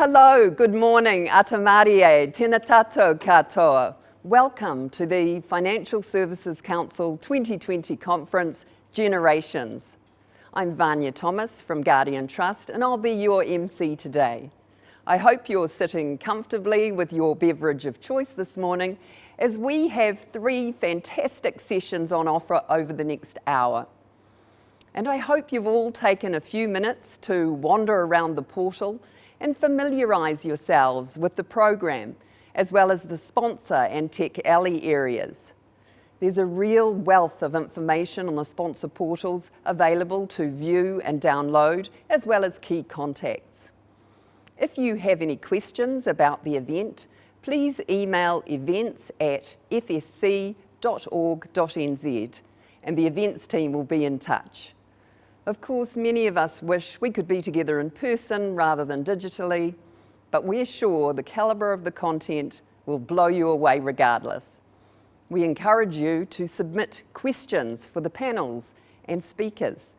Hello, good morning, atamarie, tēnā tātou katoa. Welcome to the Financial Services Council 2020 Conference, Generations. I'm Vanya Thomas from Guardian Trust and I'll be your MC today. I hope you're sitting comfortably with your beverage of choice this morning as we have 3 fantastic sessions on offer over the next hour. And I hope you've all taken a few minutes to wander around the portal and familiarise yourselves with the program, as well as the sponsor and tech alley areas. There's a real wealth of information on the sponsor portals available to view and download, as well as key contacts. If you have any questions about the event, please email events@fsc.org.nz and the events team will be in touch. Of course, many of us wish we could be together in person rather than digitally, but we're sure the calibre of the content will blow you away regardless. We encourage you to submit questions for the panels and speakers.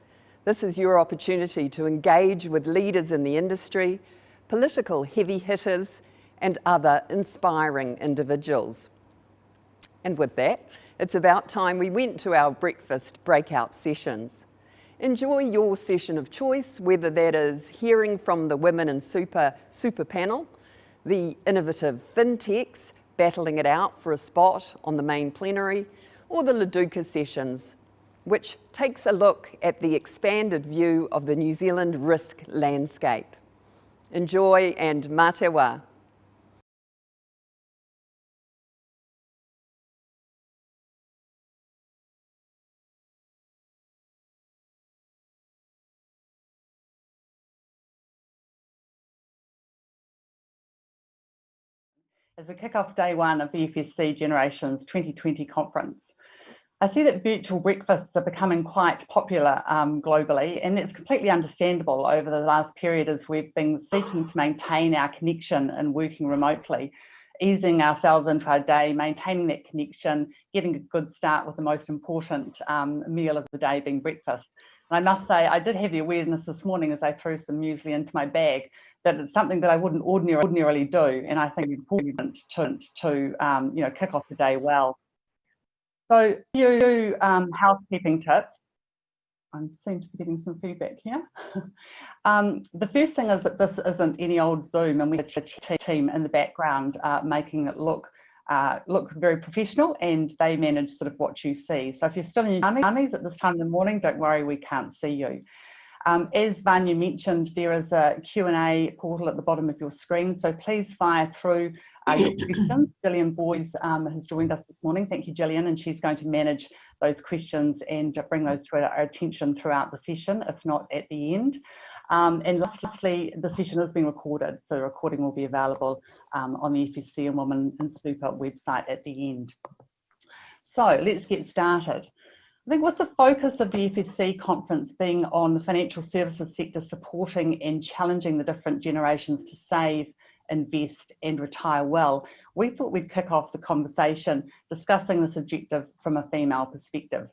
This is your opportunity to engage with leaders in the industry, political heavy hitters, and other inspiring individuals. And with that, it's about time we went to our breakfast breakout sessions. Enjoy your session of choice, whether that is hearing from the Women in Super panel, the innovative fintechs battling it out for a spot on the main plenary, or the Leduca sessions, which takes a look at the expanded view of the New Zealand risk landscape. Enjoy and mā te wā. As we kick off day 1 of the FSC Generations 2020 conference. I see that virtual breakfasts are becoming quite popular globally, and it's completely understandable over the last period as we've been seeking to maintain our connection and working remotely, easing ourselves into our day, maintaining that connection, getting a good start with the most important meal of the day being breakfast. And I must say, I did have the awareness this morning as I threw some muesli into my bag that it's something that I wouldn't ordinarily do, and I think it's important to kick off the day well. So a few housekeeping tips. I seem to be getting some feedback here. The first thing is that this isn't any old Zoom, and we have a team in the background making it look very professional, and they manage sort of what you see. So if you're still in your armies at this time in the morning, don't worry, we can't see you. As Vanya mentioned, there is a Q&A portal at the bottom of your screen, so please fire through your questions. Gillian Boys has joined us this morning. Thank you, Gillian, and she's going to manage those questions and bring those to our attention throughout the session, if not at the end. And lastly, the session has been recorded, so the recording will be available on the FSC and Women in Super website at the end. So let's get started. I think with the focus of the FSC conference being on the financial services sector supporting and challenging the different generations to save, invest and retire well, we thought we'd kick off the conversation discussing this objective from a female perspective.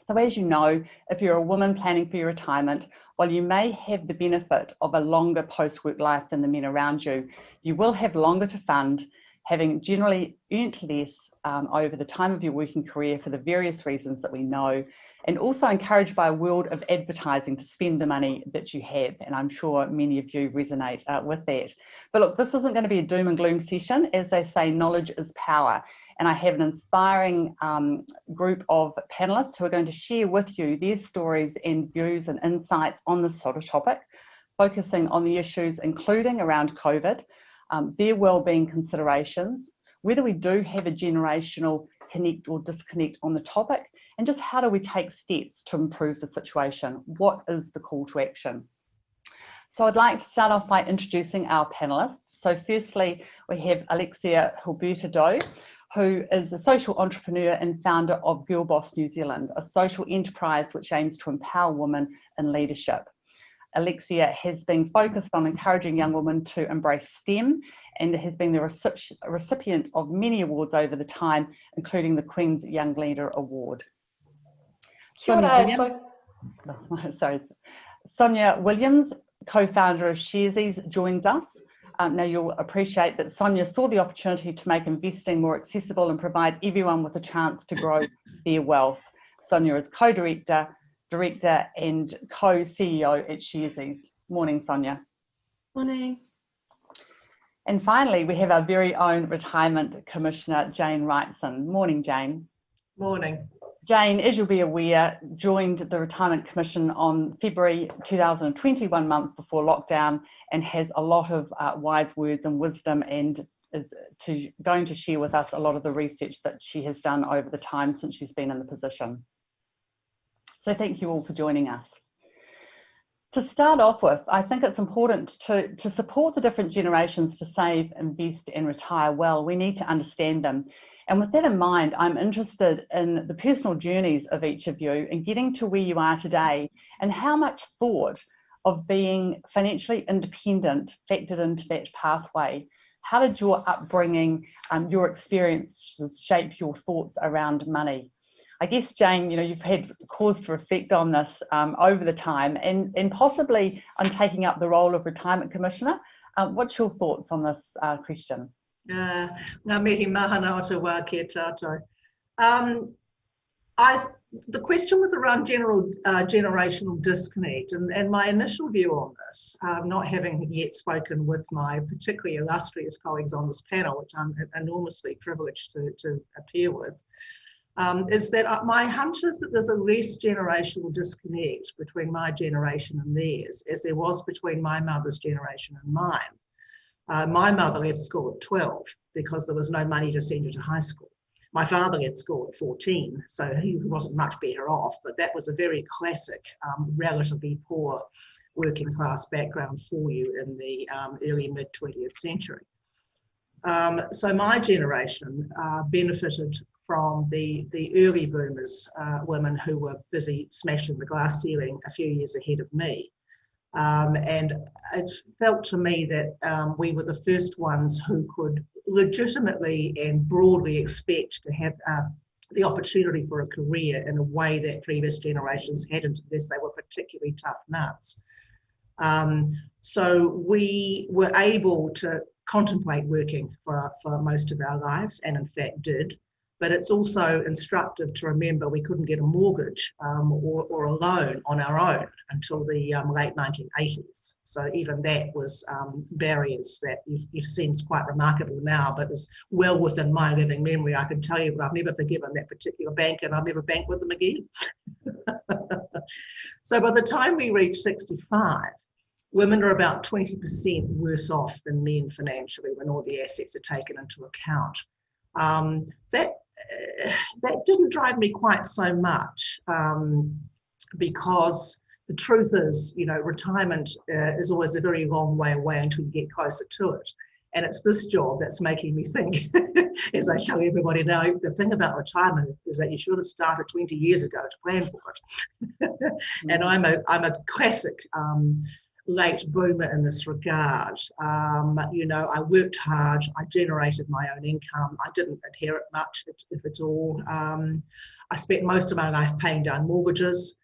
So as you know, if you're a woman planning for your retirement, while you may have the benefit of a longer post-work life than the men around you, you will have longer to fund, having generally earned less over the time of your working career for the various reasons that we know, and also encouraged by a world of advertising to spend the money that you have, and I'm sure many of you resonate with that. But look, this isn't going to be a doom and gloom session. As they say, knowledge is power, and I have an inspiring group of panelists who are going to share with you their stories and views and insights on this sort of topic, focusing on the issues including around COVID, their wellbeing considerations, whether we do have a generational connect or disconnect on the topic, and just how do we take steps to improve the situation? What is the call to action? So I'd like to start off by introducing our panelists. So firstly, we have Alexia Hilbertidou, who is a social entrepreneur and founder of Girlboss New Zealand, a social enterprise which aims to empower women in leadership. Alexia has been focused on encouraging young women to embrace STEM and has been the recipient of many awards over the time, including the Queen's Young Leader Award. Sonya Williams, co-founder of Sharesies, joins us. Now you'll appreciate that Sonya saw the opportunity to make investing more accessible and provide everyone with a chance to grow their wealth. Sonya is co-director, director and co-CEO at Sharesies. Morning, Sonya. Morning. And finally, we have our very own Retirement Commissioner, Jane Wrightson. Morning, Jane. Morning. Jane, as you'll be aware, joined the Retirement Commission on February 2020, 1 month before lockdown, and has a lot of wise words and wisdom, and is going to share with us a lot of the research that she has done over the time since she's been in the position. So thank you all for joining us. To start off with, I think it's important to support the different generations to save, invest and retire well. We need to understand them. And with that in mind, I'm interested in the personal journeys of each of you and getting to where you are today, and how much thought of being financially independent factored into that pathway. How did your upbringing, your experiences shape your thoughts around money? I guess, Jane, you've had cause to reflect on this over the time, and possibly on taking up the role of Retirement Commissioner. What's your thoughts on this question? Ngā mihi mahana o te wā kia tātou. The question was around generational disconnect, and my initial view on this, not having yet spoken with my particularly illustrious colleagues on this panel, which I'm enormously privileged to appear with, is that my hunch is that there's a less generational disconnect between my generation and theirs, as there was between my mother's generation and mine. My mother left school at 12 because there was no money to send her to high school. My father left school at 14, so he wasn't much better off, but that was a very classic, relatively poor working class background for you in the early mid-20th century. So my generation benefited from the early boomers, women who were busy smashing the glass ceiling a few years ahead of me. And it felt to me that we were the first ones who could legitimately and broadly expect to have the opportunity for a career in a way that previous generations hadn't, unless they were particularly tough nuts. So we were able to contemplate working for most of our lives, and in fact did. But it's also instructive to remember we couldn't get a mortgage or a loan on our own until the late 1980s. So even that was barriers that you've seen is quite remarkable now, but it's well within my living memory. I can tell you, but I've never forgiven that particular bank, and I've never banked with them again. So by the time we reach 65, women are about 20% worse off than men financially when all the assets are taken into account. That didn't drive me quite so much because the truth is, retirement is always a very long way away until you get closer to it. And it's this job that's making me think, as I tell everybody now, the thing about retirement is that you should have started 20 years ago to plan for it. And I'm a classic late boomer in this regard. I worked hard, I generated my own income, I didn't inherit much, if at all. I spent most of my life paying down mortgages,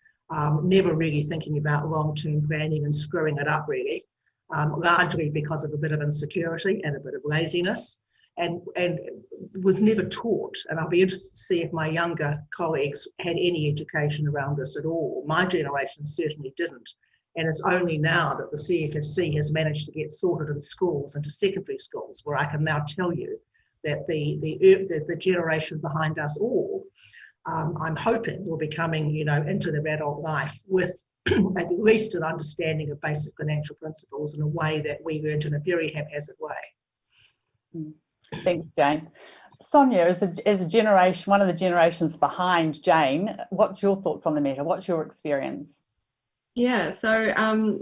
never really thinking about long-term planning and screwing it up really, largely because of a bit of insecurity and a bit of laziness, and was never taught, and I'll be interested to see if my younger colleagues had any education around this at all. My generation certainly didn't. And it's only now that the CFFC has managed to get sorted in schools, into secondary schools, where I can now tell you that the generation behind us all, I'm hoping, will be coming, into their adult life with at least an understanding of basic financial principles in a way that we learned in a very haphazard way. Thanks, Jane. Sonya, as a generation, one of the generations behind Jane, what's your thoughts on the matter? What's your experience? Yeah, so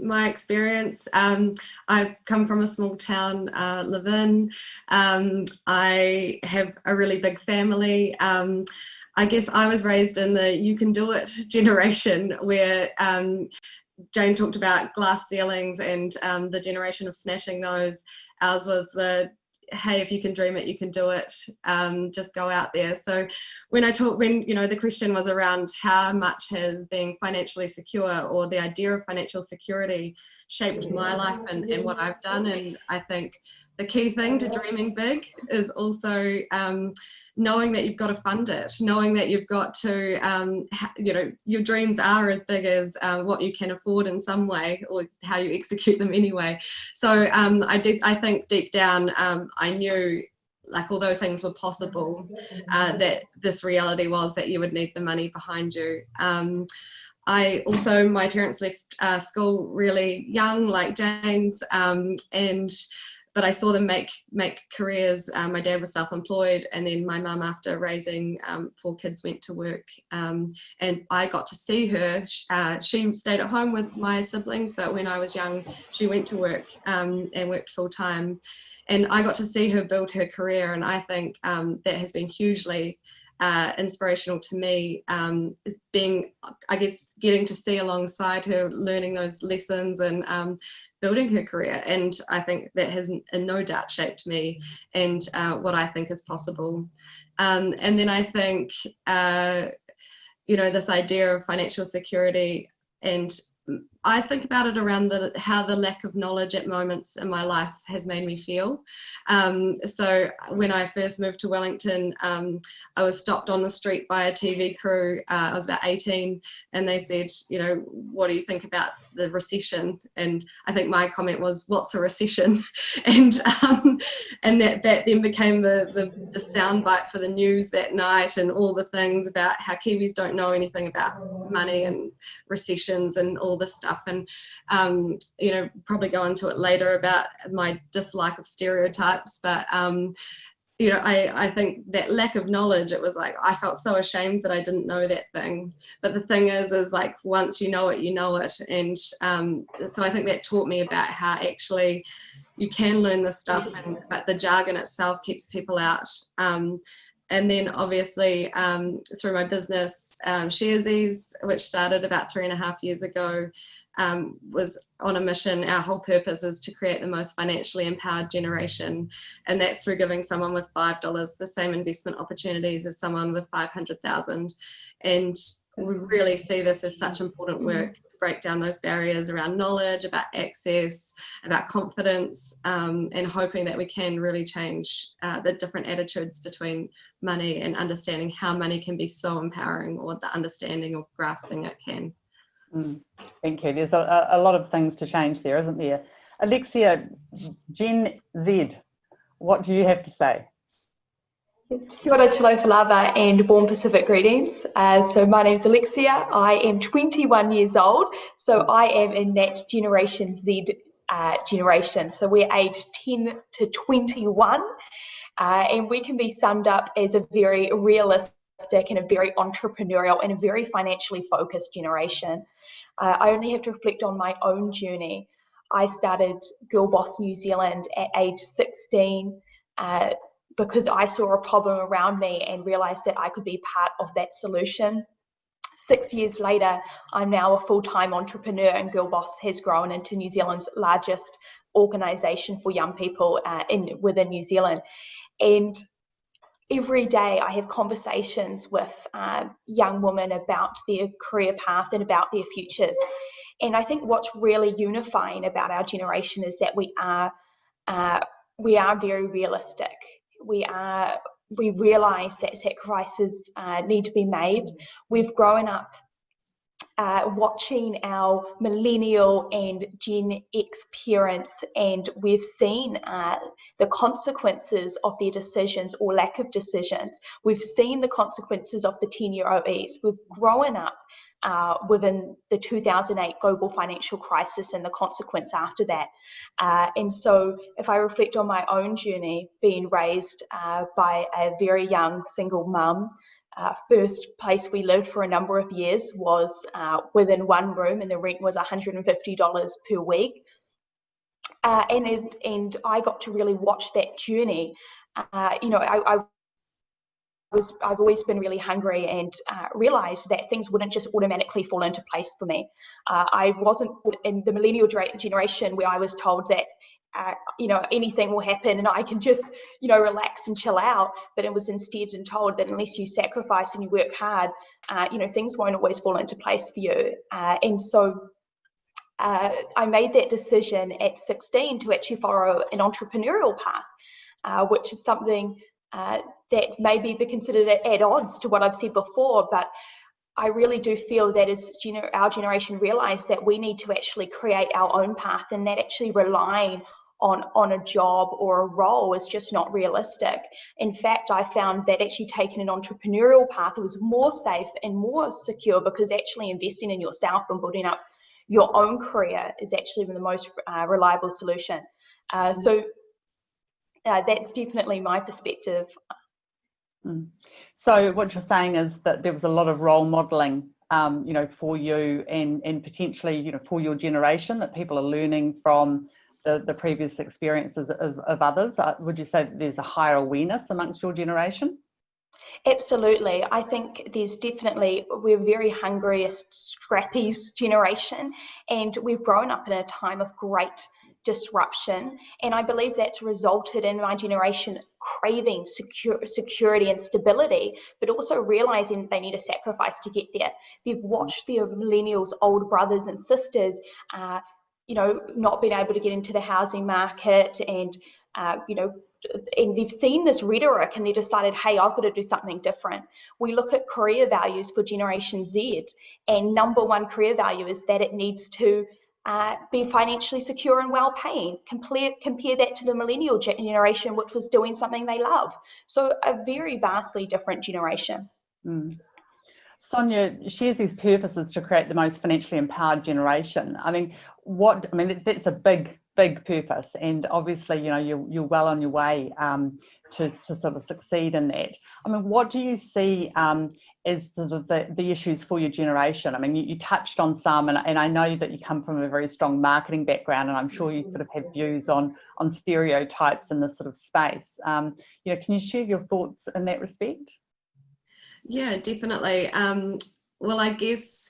my experience, I've come from a small town, live in. I have a really big family. I guess I was raised in the you can do it generation, where Jane talked about glass ceilings and the generation of smashing those. Ours was the hey, if you can dream it, you can do it. Just go out there. So when the question was around how much has being financially secure, or the idea of financial security, shaped my life and what I've done. And I think the key thing to dreaming big is also knowing that you've got to fund it, knowing that you've got to, your dreams are as big as what you can afford in some way, or how you execute them anyway. So I think deep down, I knew, like, although things were possible, that this reality was that you would need the money behind you. My parents left school really young, like James, but I saw them make careers. My dad was self-employed, and then my mum, after raising 4 kids, went to work. And I got to see her. She stayed at home with my siblings, but when I was young, she went to work and worked full-time. And I got to see her build her career, and I think that has been hugely inspirational to me, being, I guess, getting to see alongside her, learning those lessons and building her career. And I think that has no doubt shaped me and what I think is possible. And then I think, this idea of financial security, and I think about it around how the lack of knowledge at moments in my life has made me feel. So when I first moved to Wellington, I was stopped on the street by a TV crew. I was about 18, and they said, what do you think about the recession? And I think my comment was, what's a recession? And that then became the soundbite for the news that night, and all the things about how Kiwis don't know anything about money and recessions and all this stuff. And probably go into it later about my dislike of stereotypes, but I think that lack of knowledge, it was like I felt so ashamed that I didn't know that thing. But the thing is like, once you know it, you know it. And so I think that taught me about how actually you can learn this stuff, but the jargon itself keeps people out. And then obviously through my business, Sharesies, which started about 3.5 years ago, was on a mission. Our whole purpose is to create the most financially empowered generation. And that's through giving someone with $5 the same investment opportunities as someone with 500,000. And we really see this as such important work, to break down those barriers around knowledge, about access, about confidence, and hoping that we can really change the different attitudes between money, and understanding how money can be so empowering, or the understanding or grasping it can. Thank you. There's a lot of things to change there, isn't there? Alexia, Gen Z, what do you have to say? Yes, kia ora te lau whalava and warm Pacific greetings. So my name's Alexia. I am 21 years old, so I am in that Generation Z generation. So we're aged 10 to 21, and we can be summed up as a very realistic and a very entrepreneurial and a very financially focused generation. I only have to reflect on my own journey. I started Girlboss New Zealand at age 16 because I saw a problem around me and realised that I could be part of that solution. 6 years later, I'm now a full-time entrepreneur, and Girlboss has grown into New Zealand's largest organisation for young people within New Zealand. And every day I have conversations with young women about their career path and about their futures. And I think what's really unifying about our generation is that we are very realistic. We realise that sacrifices need to be made. We've grown up watching our millennial and Gen X parents, and we've seen the consequences of their decisions or lack of decisions. We've seen the consequences of the 10-year OEs. We've grown up within the 2008 global financial crisis and the consequence after that. And so if I reflect on my own journey, being raised by a very young single mum, first place we lived for a number of years was within one room, and the rent was $150 per week. And I got to really watch that journey. I've always been really hungry, and realised that things wouldn't just automatically fall into place for me. I wasn't in the millennial generation where I was told that anything will happen and I can just, relax and chill out. But it was instead told that unless you sacrifice and you work hard, things won't always fall into place for you. And so I made that decision at 16 to actually follow an entrepreneurial path, which is something that may be considered at odds to what I've said before, but I really do feel that as our generation realised that we need to actually create our own path, and that actually relying on a job or a role is just not realistic. In fact, I found that actually taking an entrepreneurial path was more safe and more secure, because actually investing in yourself and building up your own career is actually the most reliable solution. So that's definitely my perspective. So what you're saying is that there was a lot of role modelling, for you and potentially, for your generation, that people are learning from the previous experiences of others. Would you say that there's a higher awareness amongst your generation? Absolutely. I think we're very hungry, scrappy generation, and we've grown up in a time of great disruption, and I believe that's resulted in my generation craving security and stability, but also realizing they need a sacrifice to get there. They've watched their millennials, old brothers and sisters, not being able to get into the housing market, and and they've seen this rhetoric and they decided, hey, I've got to do something different. We look at career values for Generation Z, and number one career value is that it needs to be financially secure and well-paying. Compare that to the millennial generation, which was doing something they love. So a very vastly different generation. Sonya, Sharesies' purpose is to create the most financially empowered generation. That's a big purpose, and obviously, you're well on your way to sort of succeed in that. What do you see as sort of the issues for your generation? You touched on some, and I know that you come from a very strong marketing background, and I'm sure you sort of have views on stereotypes in this sort of space. Can you share your thoughts in that respect? Yeah, definitely. Well, I guess,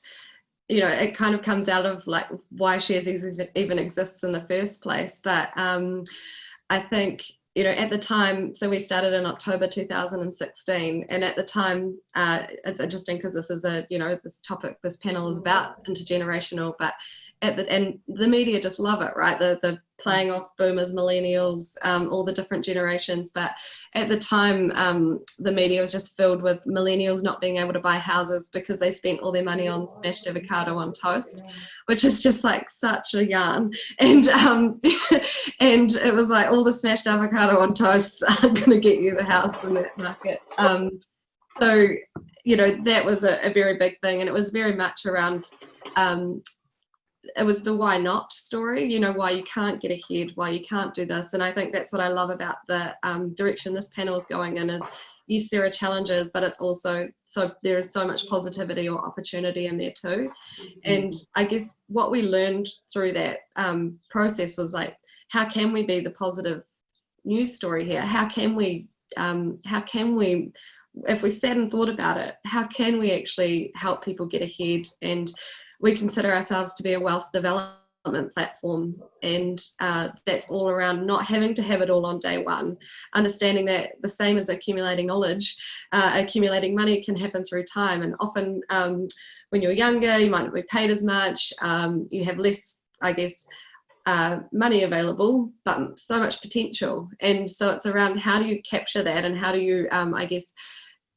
it kind of comes out of like why Sharesies even exists in the first place. But I think, at the time, so we started in October 2016, and at the time, it's interesting because this is this topic, this panel is about intergenerational, but and the media just love it, right? The playing off boomers, millennials, all the different generations. But at the time, the media was just filled with millennials not being able to buy houses because they spent all their money on smashed avocado on toast, which is just like such a yarn. And and it was like, all the smashed avocado on toast aren't going to get you the house in that market. So that was a very big thing, and it was very much around it was the why not story, why you can't get ahead, why you can't do this. And I think that's what I love about the direction this panel is going in, is yes, there are challenges, but it's also, there is so much positivity or opportunity in there too. And I guess what we learned through that process was like, how can we be the positive news story here? How can we, if we sat and thought about it, how can we actually help people get ahead? And we consider ourselves to be a wealth development platform, and that's all around not having to have it all on day one, understanding that the same as accumulating knowledge, accumulating money can happen through time. And often when you're younger, you might not be paid as much, you have less, I guess, money available, but so much potential. And so it's around, how do you capture that, and how do you, I guess,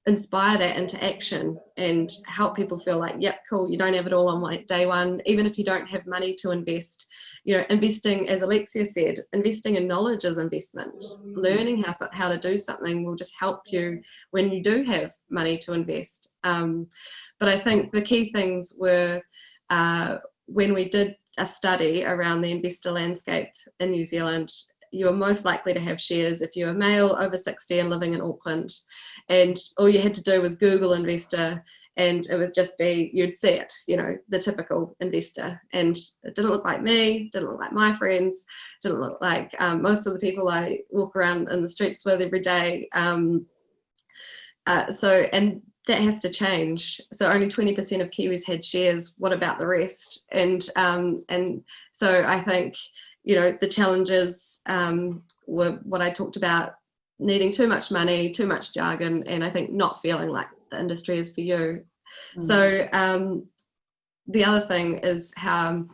inspire that into action and help people feel like, yep, cool, you don't have it all on day one. Even if you don't have money to invest, investing, as Alexia said, investing in knowledge is investment. Learning how to do something will just help you when you do have money to invest. But I think the key things were when we did a study around the investor landscape in New Zealand, you are most likely to have shares if you're a male over 60 and living in Auckland. And all you had to do was Google investor, and it would just be, you'd see it, the typical investor. And it didn't look like me, didn't look like my friends, didn't look like most of the people I walk around in the streets with every day. And that has to change. So only 20% of Kiwis had shares. What about the rest? And so I think, the challenges were what I talked about, needing too much money, too much jargon, and I think not feeling like the industry is for you. So the other thing is how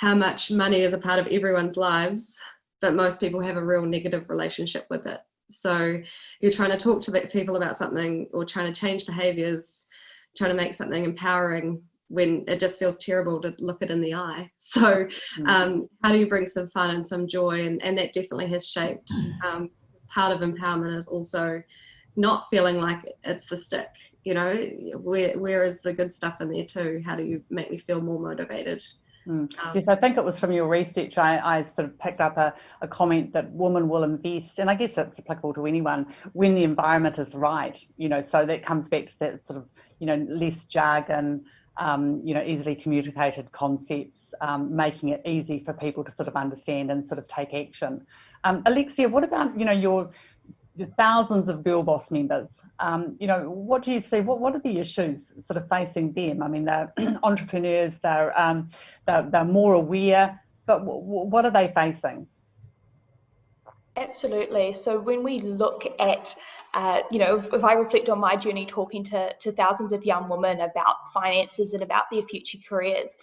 much money is a part of everyone's lives, but most people have a real negative relationship with it. So you're trying to talk to people about something, or trying to change behaviors, trying to make something empowering, when it just feels terrible to look it in the eye. So how do you bring some fun and some joy? And that definitely has shaped. Part of empowerment is also not feeling like it's the stick, where is the good stuff in there too? How do you make me feel more motivated? Yes, I think it was from your research, I sort of picked up a comment that women will invest, and I guess it's applicable to anyone, when the environment is right, so that comes back to that sort of, less jargon, easily communicated concepts, making it easy for people to sort of understand and sort of take action. Alexia, what about, your thousands of Girlboss members? What do you see? What are the issues sort of facing them? I mean, they're entrepreneurs, they're more aware, but what are they facing? Absolutely. So when we look at, if I reflect on my journey talking to thousands of young women about finances and about their future careers,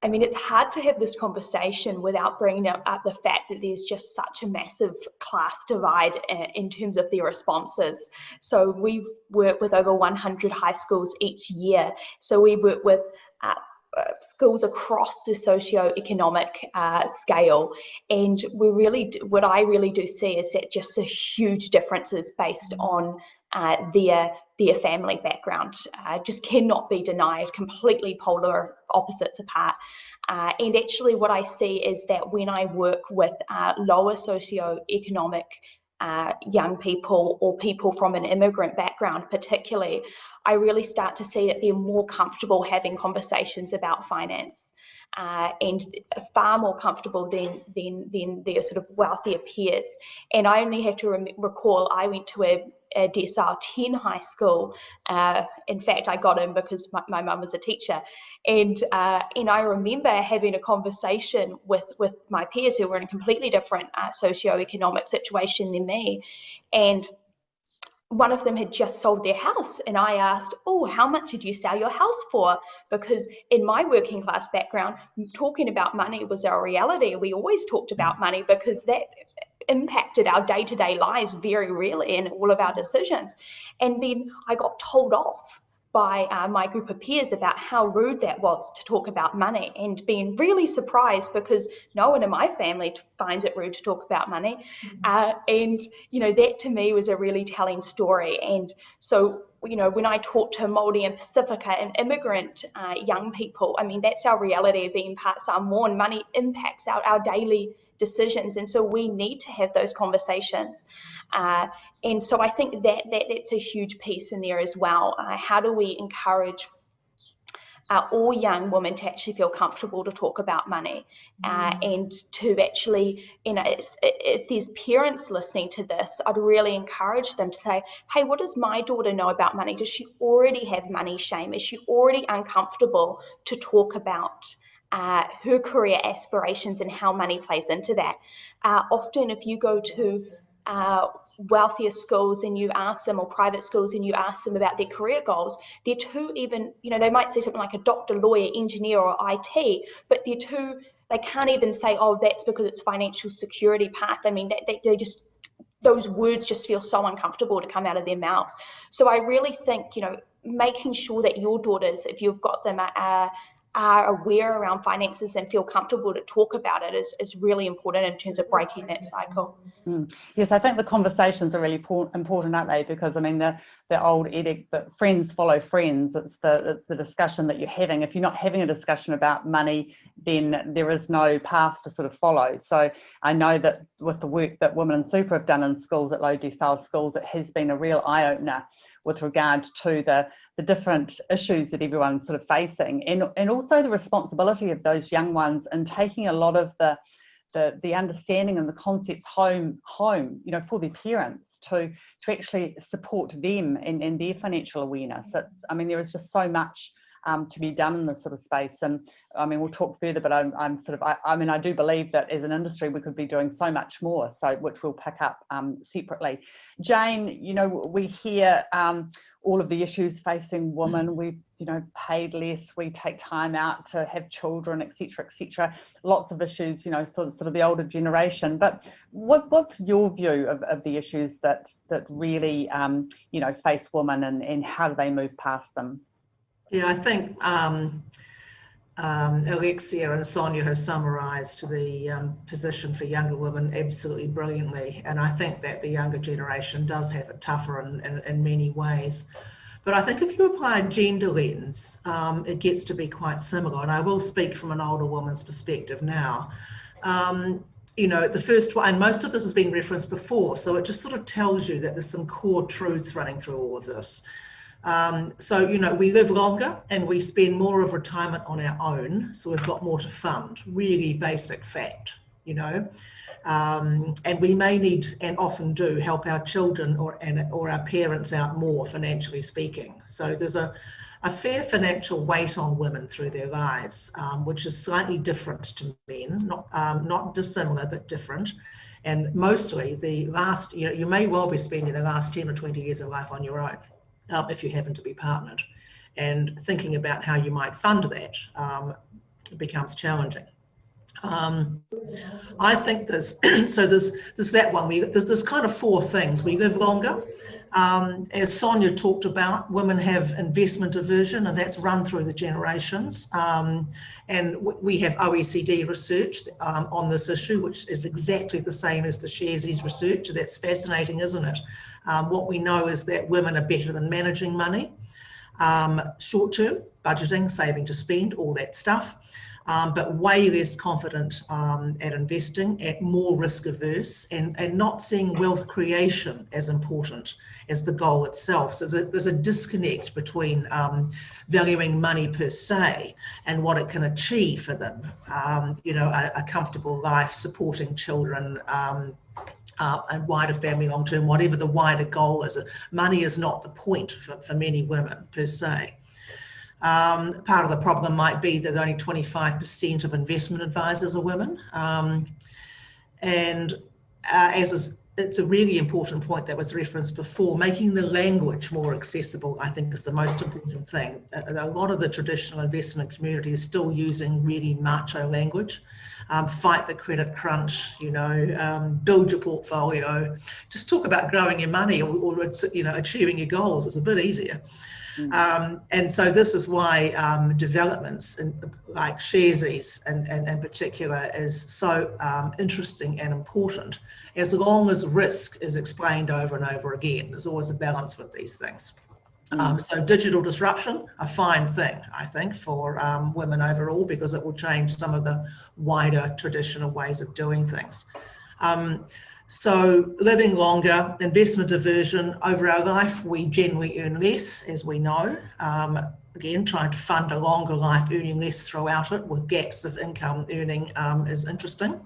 I mean, it's hard to have this conversation without bringing up the fact that there's just such a massive class divide in terms of their responses. So we work with over 100 high schools each year. So we work with schools across the socio-economic scale, and what I really do see is that just the huge differences based on their family background just cannot be denied, completely polar opposites apart. And actually what I see is that when I work with lower socio-economic young people, or people from an immigrant background particularly, I really start to see that they're more comfortable having conversations about finance, and far more comfortable than their sort of wealthier peers. And I only have to recall, I went to a decile 10 high school. In fact, I got in because my mum was a teacher. And I remember having a conversation with my peers who were in a completely different socio-economic situation than me. And one of them had just sold their house, and I asked, oh, how much did you sell your house for? Because in my working class background, talking about money was our reality. We always talked about money because that impacted our day-to-day lives very really in all of our decisions. And then I got told off by my group of peers about how rude that was to talk about money, and being really surprised because no one in my family finds it rude to talk about money. And that to me was a really telling story. And so when I talk to Māori and Pacifica and immigrant young people, I mean, that's our reality of being part Samoan. Money impacts our daily decisions, and so we need to have those conversations. And so I think that's a huge piece in there as well. How do we encourage all young women to actually feel comfortable to talk about money, and to actually, if there's parents listening to this, I'd really encourage them to say, hey, what does my daughter know about money? Does she already have money shame? Is she already uncomfortable to talk about her career aspirations and how money plays into that? Often if you go to wealthier schools and you ask them, or private schools, and you ask them about their career goals, they're too even, they might say something like a doctor, lawyer, engineer, or IT, but they can't even say, oh, that's because it's financial security path. I mean, they just, those words just feel so uncomfortable to come out of their mouths. So I really think, making sure that your daughters, if you've got them, are aware around finances and feel comfortable to talk about it is really important in terms of breaking that cycle. Yes, I think the conversations are really important, aren't they? Because I mean, the old edict that friends follow friends. It's the discussion that you're having. If you're not having a discussion about money, then there is no path to sort of follow. So I know that with the work that Women in Super have done in schools, at low decile schools, it has been a real eye-opener with regard to the different issues that everyone's sort of facing, and also the responsibility of those young ones in taking a lot of the understanding and the concepts home, for their parents to actually support them and their financial awareness. I mean, there is just so much to be done in this sort of space. And I mean, we'll talk further, but I do believe that as an industry we could be doing so much more, which we'll pick up separately. Jane, you know, we hear all of the issues facing women. We, you know, paid less, we take time out to have children, etc., etc. Lots of issues, you know, for sort of the older generation. But what's your view of the issues that really, you know, face women, and how do they move past them? Yeah, I think Alexia and Sonya have summarised the position for younger women absolutely brilliantly, and I think that the younger generation does have it tougher in many ways. But I think if you apply a gender lens, it gets to be quite similar, and I will speak from an older woman's perspective now. You know, the first one, and most of this has been referenced before, so it just sort of tells you that there's some core truths running through all of this. So, you know, we live longer and we spend more of retirement on our own, so we've got more to fund. Really basic fact, you know. And we may need, and often do, help our children or our parents out more, financially speaking. So there's a fair financial weight on women through their lives, which is slightly different to men, not dissimilar, but different. And mostly the last, you know, you may well be spending the last 10 or 20 years of life on your own, if you happen to be partnered. And thinking about how you might fund that becomes challenging. I think there's that one. There's kind of four things. We live longer. As Sonya talked about, women have investment aversion, and that's run through the generations. And we have OECD research on this issue, which is exactly the same as the Sharesies research. That's fascinating, isn't it? What we know is that women are better than managing money, short-term, budgeting, saving to spend, all that stuff. But way less confident at investing, at more risk averse, and not seeing wealth creation as important as the goal itself. So there's a disconnect between valuing money per se and what it can achieve for them. You know, a comfortable life, supporting children, and wider family long term, whatever the wider goal is. Money is not the point for many women per se. Part of the problem might be that only 25% of investment advisors are women. It's a really important point that was referenced before, making the language more accessible, I think, is the most important thing. A lot of the traditional investment community is still using really macho language. Fight the credit crunch, you know, build your portfolio, just talk about growing your money or you know, achieving your goals. It's a bit easier. And so this is why developments like Sharesies in particular is so interesting and important, as long as risk is explained over and over again. There's always a balance with these things. So digital disruption, a fine thing, I think, for women overall, because it will change some of the wider traditional ways of doing things. So living longer, investment aversion, over our life, we generally earn less, as we know. Again, trying to fund a longer life, earning less throughout it with gaps of income earning is interesting.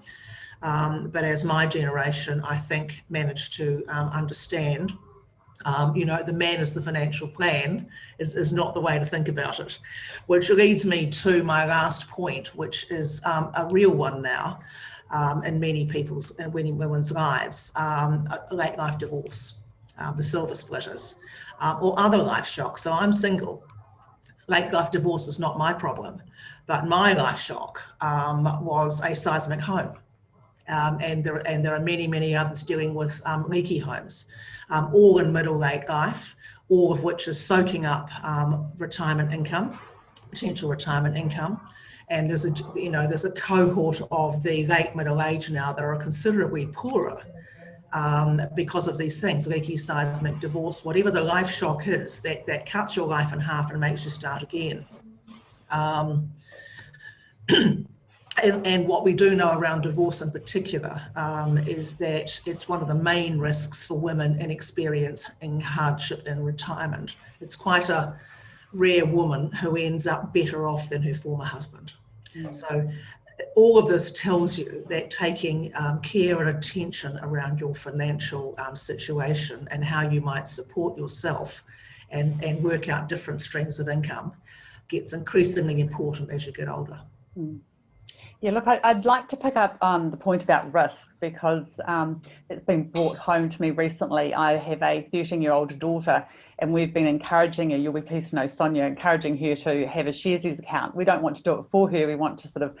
But as my generation, I think, managed to understand, you know, the man is the financial plan is not the way to think about it. Which leads me to my last point, which is a real one now. In many people's and many women's lives, late life divorce, the silver splitters, or other life shocks. So I'm single. Late life divorce is not my problem, but my life shock was a seismic home, and there are many others dealing with leaky homes, all in middle late life, all of which is soaking up retirement income, potential retirement income. And there's a cohort of the late middle age now that are considerably poorer because of these things, leaky, seismic, divorce, whatever the life shock is, that cuts your life in half and makes you start again. And what we do know around divorce in particular is that it's one of the main risks for women in experiencing hardship in retirement. It's quite a rare woman who ends up better off than her former husband. So all of this tells you that taking care and attention around your financial situation and how you might support yourself and work out different streams of income gets increasingly important as you get older. Yeah, look, I'd like to pick up on the point about risk, because it's been brought home to me recently. I have a 13-year-old daughter, and we've been encouraging her, you'll be pleased to know, Sonya, encouraging her to have a Sharesies account. We don't want to do it for her. We want to sort of,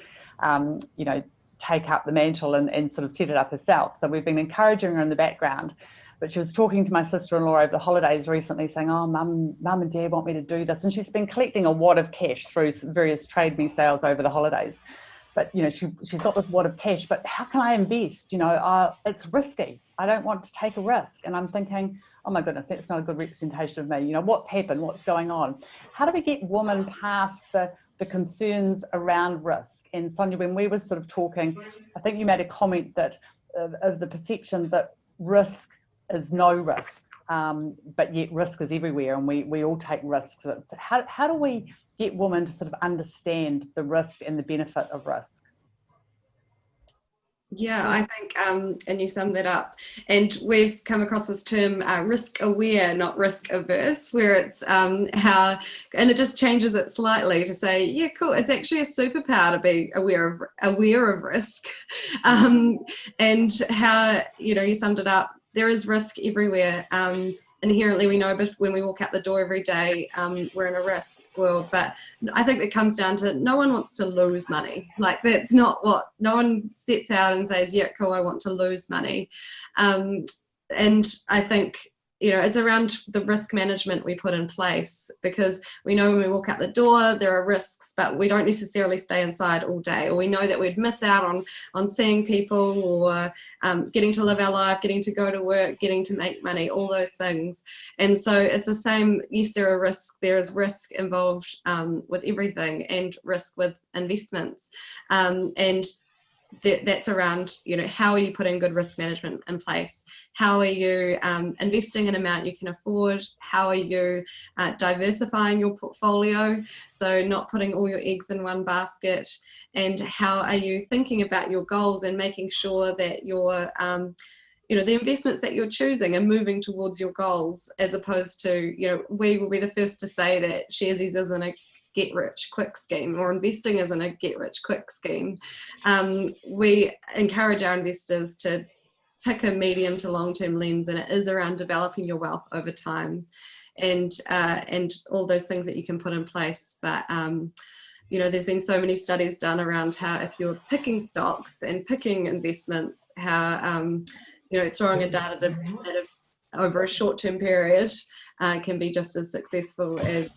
you know, take up the mantle and sort of set it up herself. So we've been encouraging her in the background. But she was talking to my sister-in-law over the holidays recently, saying, oh, mum and dad want me to do this. And she's been collecting a wad of cash through various Trade Me sales over the holidays. But, you know, she's got this wad of cash, but how can I invest? You know, it's risky. I don't want to take a risk. And I'm thinking, oh my goodness, that's not a good representation of me. You know, what's happened? What's going on? How do we get women past the concerns around risk? And Sonya, when we were sort of talking, I think you made a comment that of the perception that risk is no risk, but yet risk is everywhere, and we all take risks. So how do we get women to sort of understand the risk and the benefit of risk? Yeah, I think, and you summed that up, and we've come across this term risk aware, not risk averse, where it's how, and it just changes it slightly to say, yeah, cool, it's actually a superpower to be aware of risk, and how, you know, you summed it up, there is risk everywhere. Inherently, we know, but when we walk out the door every day, we're in a risk world. But I think it comes down to no one wants to lose money. Like, that's not what, no one sets out and says, yeah, cool, I want to lose money. And I think, you know, it's around the risk management we put in place, because we know when we walk out the door, there are risks, but we don't necessarily stay inside all day, or we know that we'd miss out on seeing people, or getting to live our life, getting to go to work, getting to make money, all those things. And so it's the same. Yes, there is risk involved with everything, and risk with investments. And that's around, you know, how are you putting good risk management in place? How are you investing an amount you can afford? How are you diversifying your portfolio, so not putting all your eggs in one basket? And how are you thinking about your goals and making sure that your you know, the investments that you're choosing are moving towards your goals, as opposed to, you know, we will be the first to say that Sharesies isn't a get rich quick scheme, or investing isn't a get rich quick scheme. We encourage our investors to pick a medium to long-term lens, and it is around developing your wealth over time, and all those things that you can put in place. But you know, there's been so many studies done around how, if you're picking stocks and picking investments, how you know, throwing a dart at over a short-term period can be just as successful as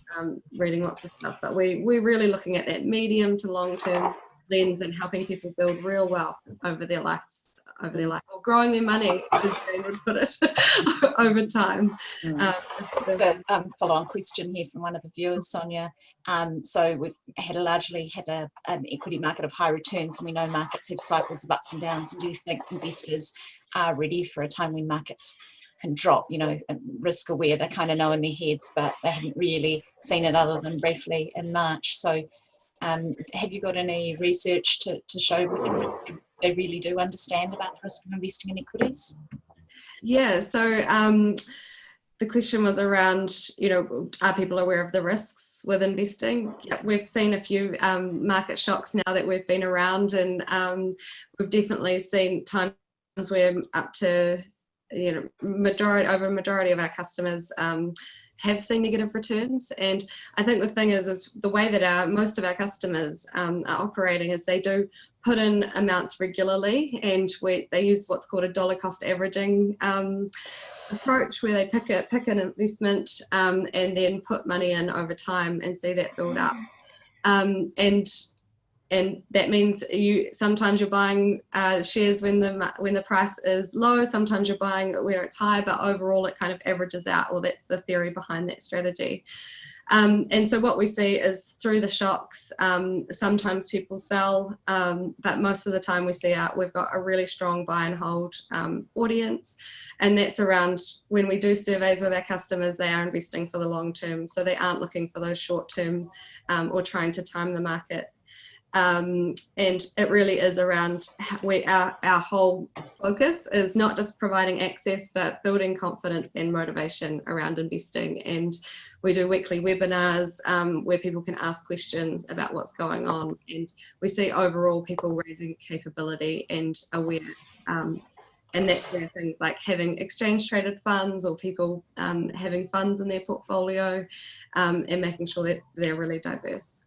reading lots of stuff. But we're really looking at that medium to long-term lens, and helping people build real wealth over their life, or growing their money, as Jane would put it, over time. Just a follow-on question here from one of the viewers, Sonya. So we've largely had an equity market of high returns, and we know markets have cycles of ups and downs. And do you think investors are ready for a time when markets can drop? You know, risk aware, they kind of know in their heads, but they haven't really seen it other than briefly in March. So have you got any research to show whether they really do understand about the risk of investing in equities? Yeah, so the question was around, you know, are people aware of the risks with investing? Yeah, we've seen a few market shocks now that we've been around, and we've definitely seen times where up to, you know, majority of our customers have seen negative returns. And I think the thing is the way that most of our customers are operating is they do put in amounts regularly, and they use what's called a dollar cost averaging approach, where they pick an investment and then put money in over time and see that build up. And that means sometimes you're buying shares when the price is low, sometimes you're buying where it's high, but overall it kind of averages out, or that's the theory behind that strategy. And so what we see is, through the shocks, sometimes people sell, but most of the time we've got a really strong buy and hold audience. And that's around, when we do surveys with our customers, they are investing for the long term. So they aren't looking for those short term or trying to time the market. And it really is around our whole focus is not just providing access, but building confidence and motivation around investing. And we do weekly webinars where people can ask questions about what's going on. And we see overall people raising capability and awareness. And that's where things like having exchange traded funds or people having funds in their portfolio and making sure that they're really diverse.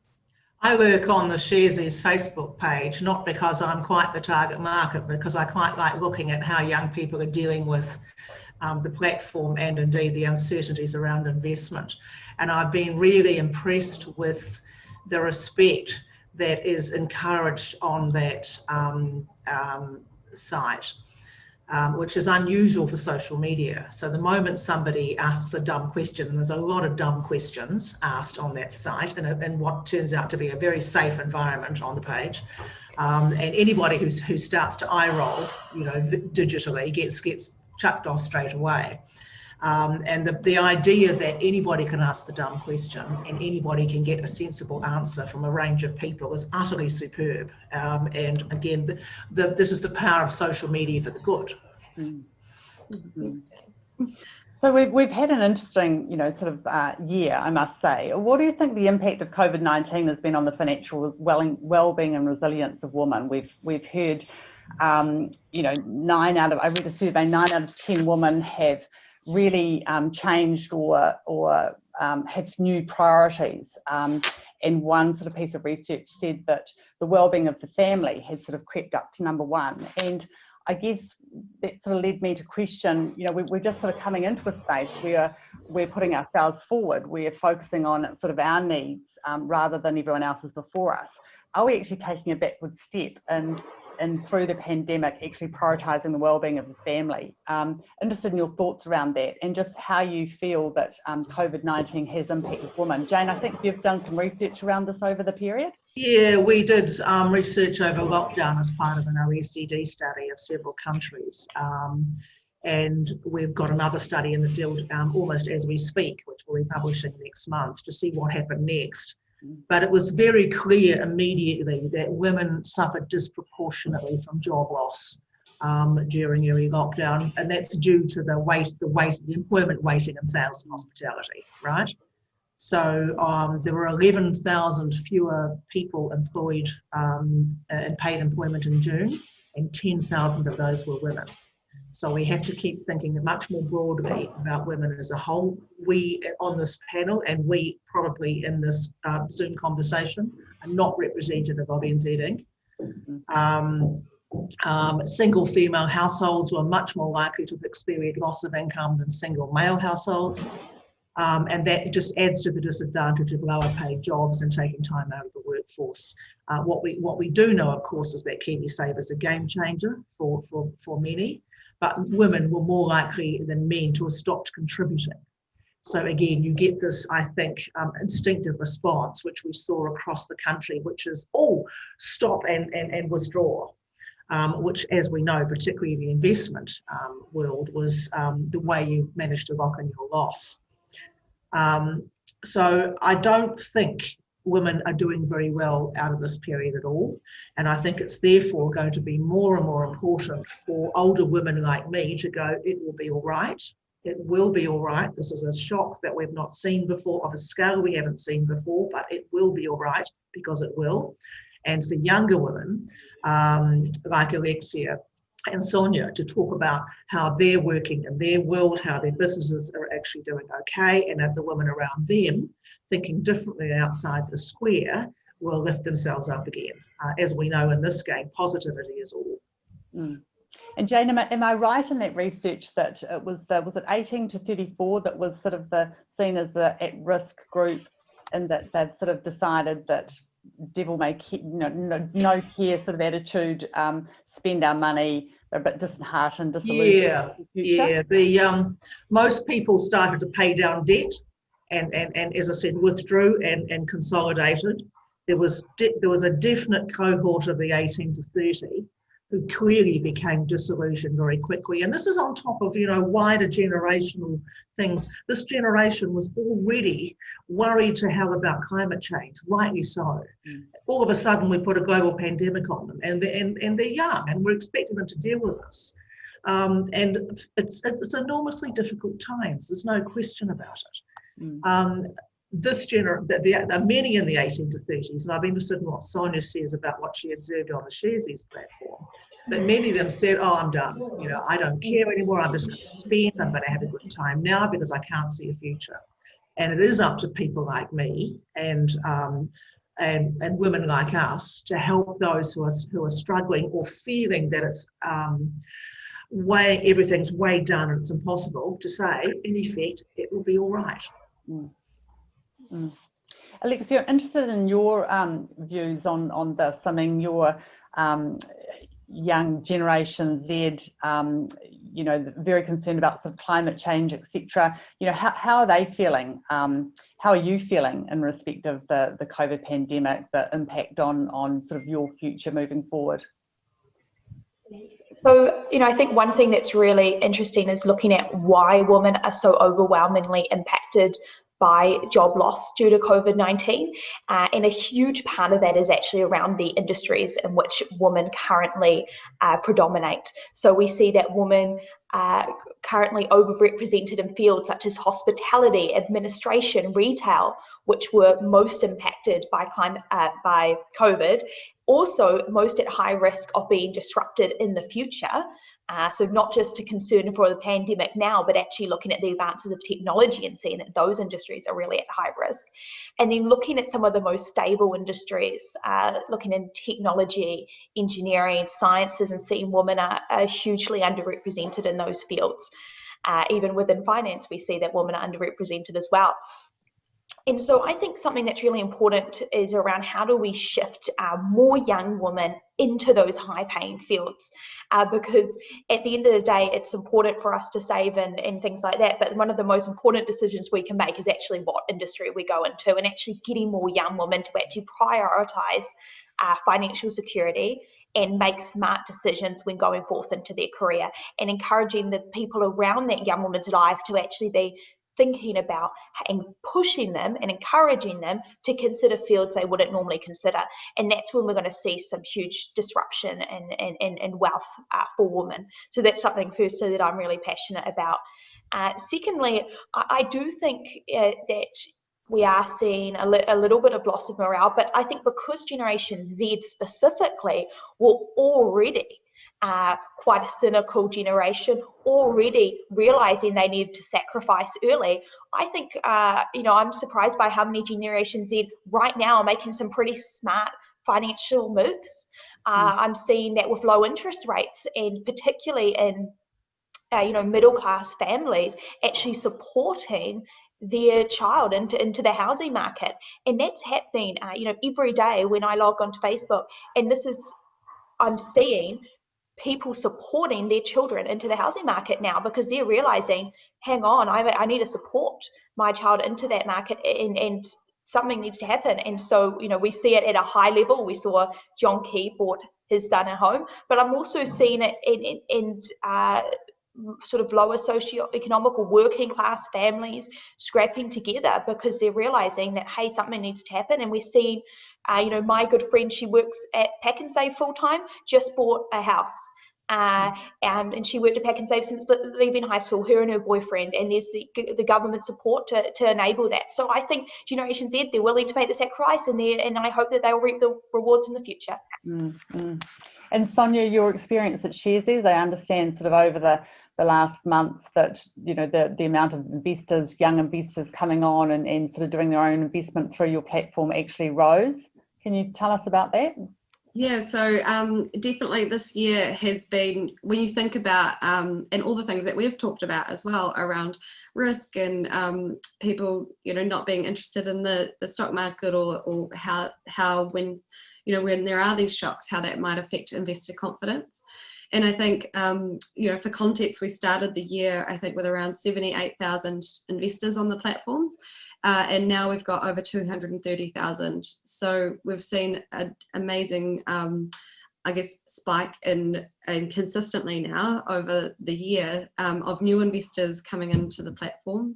I work on the Sharesies Facebook page, not because I'm quite the target market, but because I quite like looking at how young people are dealing with the platform and indeed the uncertainties around investment. And I've been really impressed with the respect that is encouraged on that site. Which is unusual for social media. So the moment somebody asks a dumb question, and there's a lot of dumb questions asked on that site in what turns out to be a very safe environment on the page, and anybody who starts to eye roll, digitally gets chucked off straight away. And the idea that anybody can ask the dumb question and anybody can get a sensible answer from a range of people is utterly superb. And again, this is the power of social media for the good. So we've had an interesting, year, I must say. What do you think the impact of COVID-19 has been on the financial well-being and resilience of women? We've heard, I read a survey, 9 out of 10 women have really changed or have new priorities. And one sort of piece of research said that the well-being of the family had sort of crept up to number one. And I guess that sort of led me to question, we're just sort of coming into a space where we're putting ourselves forward. We're focusing on sort of our needs rather than everyone else's before us. Are we actually taking a backward step and through the pandemic actually prioritising the well-being of the family? Interested in your thoughts around that and just how you feel that COVID-19 has impacted women. Jane, I think you've done some research around this over the period. Yeah, we did research over lockdown as part of an OECD study of several countries. And we've got another study in the field almost as we speak, which we'll be publishing next month to see what happened next. But it was very clear immediately that women suffered disproportionately from job loss during early lockdown, and that's due to the employment weighting in sales and hospitality, right? So there were 11,000 fewer people employed in paid employment in June, and 10,000 of those were women. So we have to keep thinking much more broadly about women as a whole. We on this panel and we probably in this Zoom conversation are not representative of NZ Inc. Single female households were much more likely to experience loss of income than single male households. And that just adds to the disadvantage of lower paid jobs and taking time out of the workforce. What we do know, of course, is that KiwiSaver is a game changer for many. But women were more likely than men to have stopped contributing. So again, you get this, I think, instinctive response, which we saw across the country, which is, stop and withdraw, which, as we know, particularly in the investment world, was the way you managed to lock in your loss. So I don't think women are doing very well out of this period at all. And I think it's therefore going to be more and more important for older women like me to go, it will be all right. It will be all right. This is a shock that we've not seen before, of a scale we haven't seen before, but it will be all right because it will. And for younger women like Alexia and Sonya to talk about how they're working in their world, how their businesses are actually doing okay, and that the women around them thinking differently outside the square will lift themselves up again. As we know in this game, positivity is all. And Jane, am I right in that research that it was it 18 to 34 that was sort of seen as the at-risk group, and that they've sort of decided that devil may care, no care sort of attitude, spend our money, they're a bit disheartened, disillusioned. Yeah. Most people started to pay down debt. And as I said, withdrew and consolidated. There was a definite cohort of the 18 to 30 who clearly became disillusioned very quickly. And this is on top of, wider generational things. This generation was already worried to hell about climate change, rightly so. All of a sudden, we put a global pandemic on them, and they're young, and we're expecting them to deal with this. And it's enormously difficult times. There's no question about it. Many in the 18 to 30s, and I'm interested in what Sonya says about what she observed on the Sharesies platform, but many of them said, oh, I'm done. I don't care anymore. I'm just going to spend. I'm going to have a good time now because I can't see a future. And it is up to people like me and women like us to help those who are struggling or feeling that it's everything's way done and it's impossible, to say, in effect, it will be all right. Alexia, interested in your views on this. I mean, your young Generation Z, very concerned about sort of climate change, etc. How are they feeling? How are you feeling in respect of the COVID pandemic, the impact on sort of your future moving forward? So, I think one thing that's really interesting is looking at why women are so overwhelmingly impacted by job loss due to COVID-19. And a huge part of that is actually around the industries in which women currently predominate. So we see that women are currently overrepresented in fields such as hospitality, administration, retail, which were most impacted by COVID. Also, most at high risk of being disrupted in the future. So not just a concern for the pandemic now, but actually looking at the advances of technology and seeing that those industries are really at high risk. And then looking at some of the most stable industries, looking in technology, engineering, sciences, and seeing women are hugely underrepresented in those fields. Even within finance, we see that women are underrepresented as well. And so I think something that's really important is around how do we shift more young women into those high-paying fields, because at the end of the day, it's important for us to save and things like that. But one of the most important decisions we can make is actually what industry we go into, and actually getting more young women to actually prioritise financial security and make smart decisions when going forth into their career, and encouraging the people around that young woman's life to actually be thinking about and pushing them and encouraging them to consider fields they wouldn't normally consider. And that's when we're going to see some huge disruption and wealth for women. So that's something firstly that I'm really passionate about. Secondly, I do think that we are seeing a little bit of loss of morale, but I think because Generation Z specifically were already quite a cynical generation, already realizing they needed to sacrifice early. I think, I'm surprised by how many Generation Z right now are making some pretty smart financial moves. I'm seeing that with low interest rates, and particularly in, middle-class families, actually supporting their child into the housing market. And that's happening, every day when I log onto Facebook. And I'm seeing people supporting their children into the housing market now, because they're realizing, hang on, I need to support my child into that market, and something needs to happen. And so, we see it at a high level. We saw John Key bought his son a home, but I'm also seeing it in sort of lower socioeconomic or working class families scrapping together because they're realizing that, hey, something needs to happen. And we're seeing, my good friend, she works at Pack and Save full time, just bought a house. And she worked at Pack and Save since leaving high school, her and her boyfriend, and there's the government support to enable that. So I think Generation Z, they're willing to make the sacrifice, and I hope that they'll reap the rewards in the future. And Sonya, your experience at Sharesies, I understand sort of over the last month that, the amount of investors, young investors coming on and sort of doing their own investment through your platform actually rose. Can you tell us about that? Yeah, so definitely this year has been, when you think about, and all the things that we've talked about as well around risk and people, not being interested in the stock market, or how when there are these shocks, how that might affect investor confidence. And I think, for context, we started the year, I think, with around 78,000 investors on the platform. And now we've got over 230,000. So we've seen an amazing I guess, spike and consistently now over the year of new investors coming into the platform.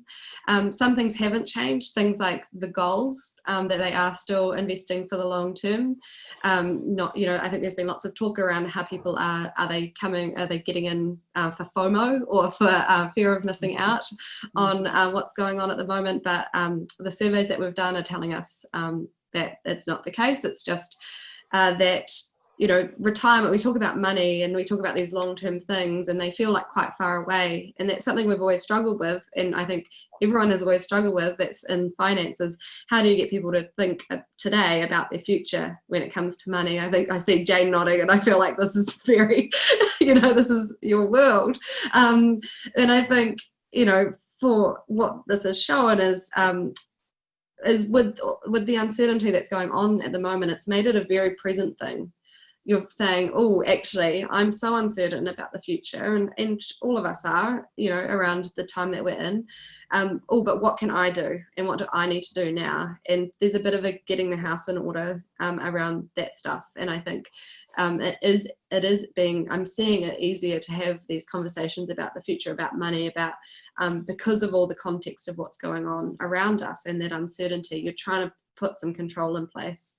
Some things haven't changed, things like the goals, that they are still investing for the long term. I think there's been lots of talk around how people are they getting in for FOMO or for fear of missing out on what's going on at the moment, but the surveys that we've done are telling us that it's not the case. It's just that, retirement, we talk about money and we talk about these long-term things and they feel like quite far away, and that's something we've always struggled with, and I think everyone has always struggled with, that's in finances. How do you get people to think today about their future when it comes to money? I think I see Jane nodding and I feel like this is very, this is your world. And I think, for what this has shown is with the uncertainty that's going on at the moment, it's made it a very present thing. You're saying, oh, actually, I'm so uncertain about the future, and all of us are, around the time that we're in. But what can I do, and what do I need to do now? And there's a bit of a getting the house in order around that stuff. And I think it is being, I'm seeing it easier to have these conversations about the future, about money, about because of all the context of what's going on around us and that uncertainty. You're trying to put some control in place.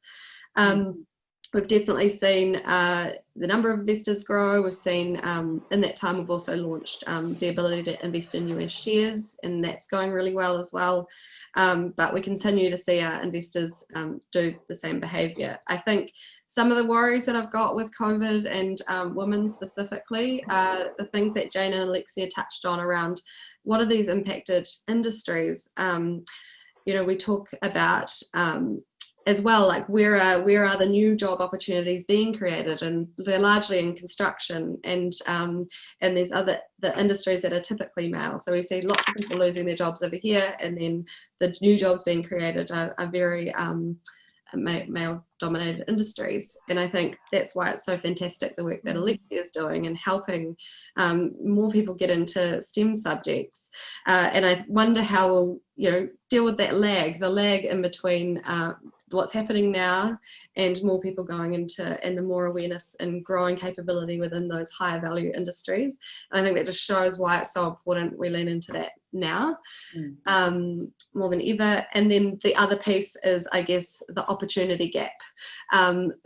We've definitely seen the number of investors grow. We've seen in that time we've also launched the ability to invest in US shares, and that's going really well as well. But we continue to see our investors do the same behaviour. I think some of the worries that I've got with COVID and women specifically are the things that Jane and Alexia touched on around what are these impacted industries. We talk about as well, like where are the new job opportunities being created, and they're largely in construction and there's the industries that are typically male. So we see lots of people losing their jobs over here, and then the new jobs being created are very male dominated industries. And I think that's why it's so fantastic the work that Alexia is doing and helping more people get into STEM subjects. And I wonder how we'll deal with that the lag in between what's happening now and more people going into, and the more awareness and growing capability within those higher value industries. And I think that just shows why it's so important we lean into that now more than ever. And then the other piece is, I guess, the opportunity gap.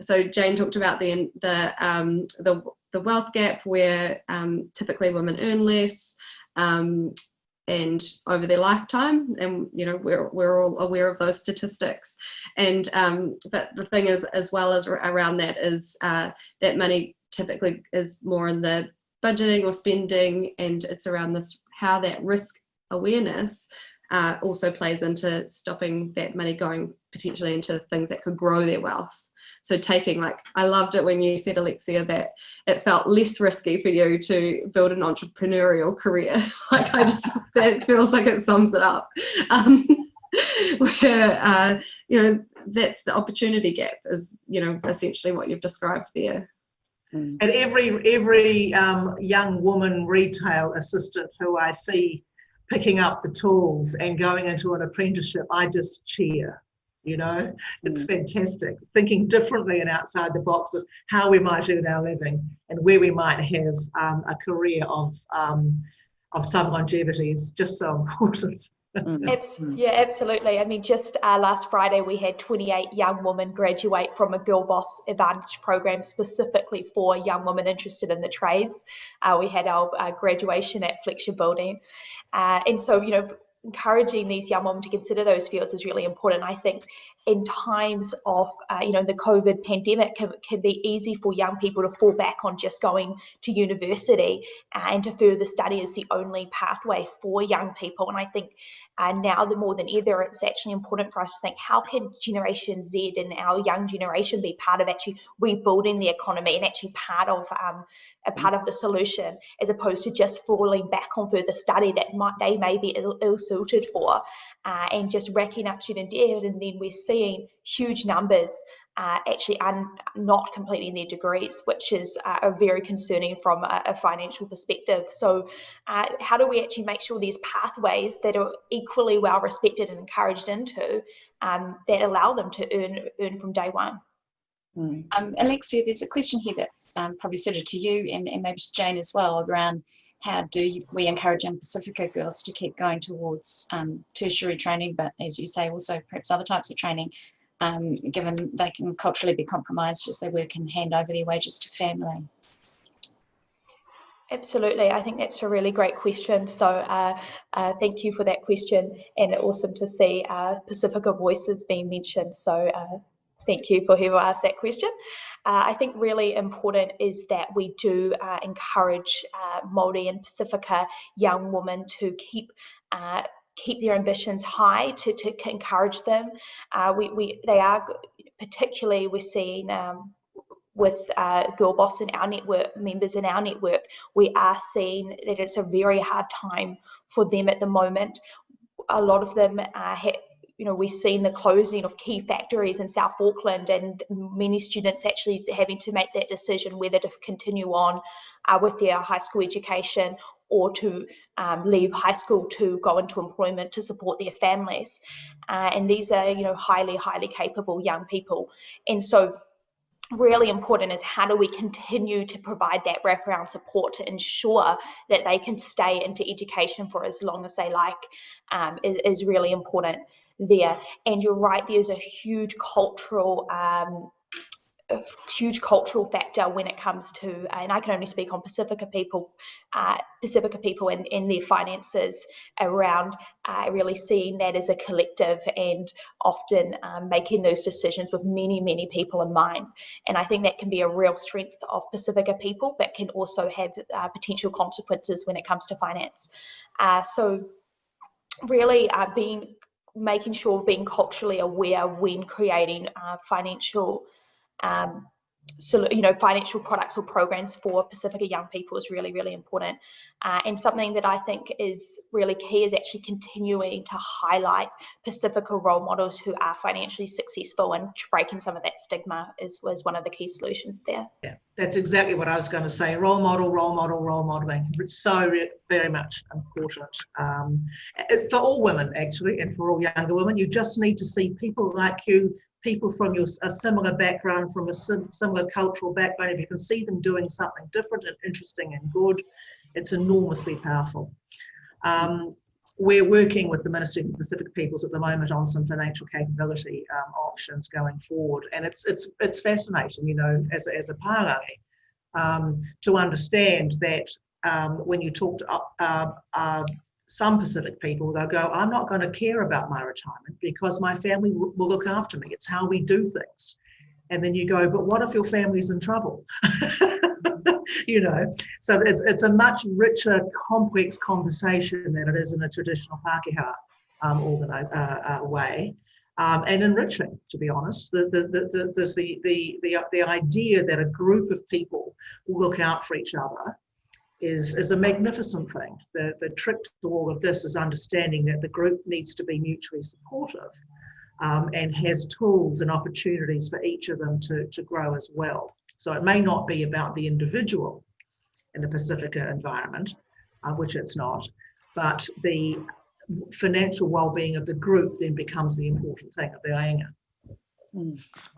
So Jane talked about the wealth gap, where typically women earn less and over their lifetime, and we're all aware of those statistics. And but the thing is, as well as around that, is that money typically is more in the budgeting or spending, and it's around this, how that risk awareness also plays into stopping that money going potentially into things that could grow their wealth. So I loved it when you said, Alexia, that it felt less risky for you to build an entrepreneurial career. That feels like it sums it up. Where, that's the opportunity gap is, essentially what you've described there. And every young woman retail assistant who I see picking up the tools and going into an apprenticeship, I just cheer. It's fantastic. Thinking differently and outside the box of how we might earn our living and where we might have a career of some longevity is just so important. Yeah, absolutely. I mean, just last Friday we had 28 young women graduate from a Girlboss Advantage program specifically for young women interested in the trades. We had our graduation at Flagship building, and so encouraging these young women to consider those fields is really important. I think in times of the COVID pandemic can be easy for young people to fall back on just going to university and to further study as the only pathway for young people. And I think now more than ever, it's actually important for us to think, how can Generation Z and our young generation be part of actually rebuilding the economy and actually part of the solution, as opposed to just falling back on further study that they may be ill-suited for, and just racking up student debt. And then we're seeing huge numbers actually not completing their degrees, which is very concerning from a financial perspective. So how do we actually make sure these pathways that are equally well respected and encouraged into, that allow them to earn from day one? Alexia, there's a question here that's probably suited to you and maybe to Jane as well, around how do we encourage young Pacifica girls to keep going towards tertiary training, but as you say, also perhaps other types of training, given they can culturally be compromised as they work and hand over their wages to family. Absolutely, I think that's a really great question. So thank you for that question, and awesome to see Pacifica voices being mentioned. So thank you for whoever asked that question. I think really important is that we do encourage Māori and Pacifica young women to keep their ambitions high, to encourage them. They are, particularly we're seeing with Girlboss and our network, members in our network, we are seeing that it's a very hard time for them at the moment. A lot of them we've seen the closing of key factories in South Auckland, and many students actually having to make that decision whether to continue on with their high school education or to leave high school to go into employment to support their families. And these are, highly, highly capable young people. And so really important is how do we continue to provide that wraparound support to ensure that they can stay into education for as long as they like, is really important there. And you're right, there's a huge cultural factor when it comes to, and I can only speak on Pacifica people and their finances around really seeing that as a collective and often making those decisions with many, many people in mind. And I think that can be a real strength of Pacifica people, but can also have potential consequences when it comes to finance. So really making sure being culturally aware when creating financial financial products or programs for Pacifica young people is really, really important. And something that I think is really key is actually continuing to highlight Pacifica role models who are financially successful, and breaking some of that stigma was one of the key solutions there. Yeah, that's exactly what I was going to say. Role modeling. It's so very much important for all women, actually, and for all younger women. You just need to see people like you, people from a similar background, from a similar cultural background. If you can see them doing something different and interesting and good, it's enormously powerful. We're working with the Ministry for Pacific Peoples at the moment on some financial capability options going forward, and it's fascinating, as a pārangi, to understand that when you talk to some Pacific people, they'll go, I'm not going to care about my retirement because my family will look after me. It's how we do things. And then you go, but what if your family's in trouble? So it's a much richer, complex conversation than it is in a traditional Pākehā way, and enriching, to be honest. There's the idea that a group of people will look out for each other is a magnificent thing. The trick to all of this is understanding that the group needs to be mutually supportive and has tools and opportunities for each of them to grow as well. So it may not be about the individual in the Pacifica environment, which it's not, but the financial well-being of the group then becomes the important thing of the ainga.